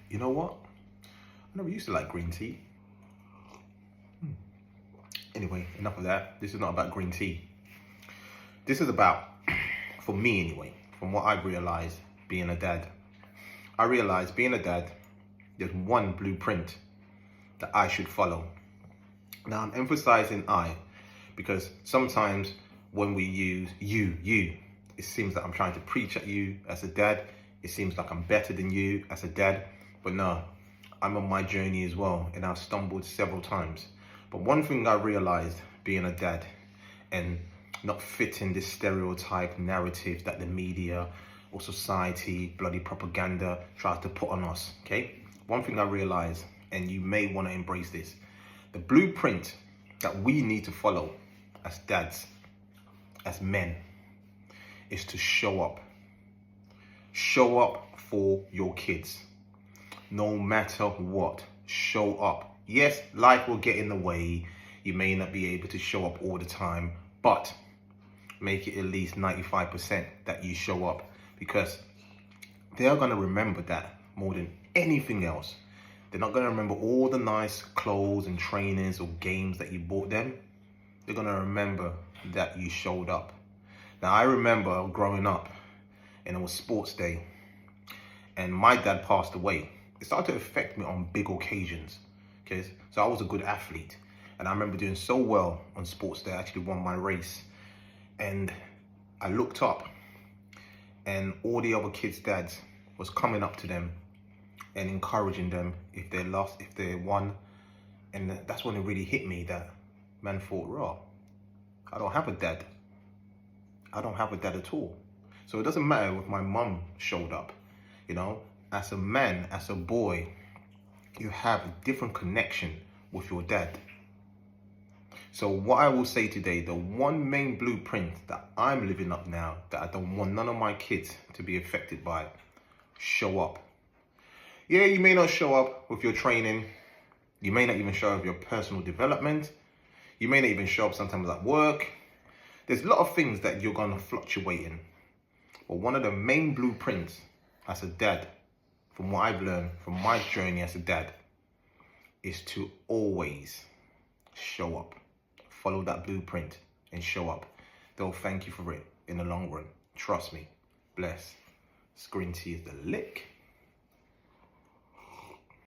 You know what? I never used to like green tea. Anyway, enough of that. This is not about green tea. This is about, for me anyway, from what I've realized being a dad. I realized being a dad, there's one blueprint that I should follow. Now I'm emphasizing I, because sometimes when we use you, it seems like I'm trying to preach at you as a dad. It seems like I'm better than you as a dad, but no, I'm on my journey as well, and I've stumbled several times. But one thing I realized being a dad and not fitting this stereotype narrative that the media or society, bloody propaganda tries to put on us, okay? One thing I realized, and you may want to embrace this, the blueprint that we need to follow as dads, as men, is to show up. Show up for your kids. No matter what, show up. Yes, life will get in the way. You may not be able to show up all the time, but make it at least 95% that you show up, because they are going to remember that more than anything else. They're not going to remember all the nice clothes and trainings or games that you bought them. They're going to remember that you showed up. Now, I remember growing up and it was sports day and my dad passed away. It started to affect me on big occasions. Okay, so I was a good athlete and I remember doing so well on sports day. I actually won my race, and I looked up and all the other kids' dads was coming up to them and encouraging them if they lost, if they won. And that's when it really hit me that man thought, raw, I don't have a dad. I don't have a dad at all. So it doesn't matter if my mum showed up, you know, as a man, as a boy, you have a different connection with your dad. So what I will say today, the one main blueprint that I'm living up now, that I don't want none of my kids to be affected by, show up. Yeah, you may not show up with your training. You may not even show up with your personal development. You may not even show up sometimes at work. There's a lot of things that you're going to fluctuate in. But one of the main blueprints as a dad, from what I've learned from my journey as a dad, is to always show up. Follow that blueprint and show up. They'll thank you for it in the long run. Trust me. Bless. Green tea is the lick.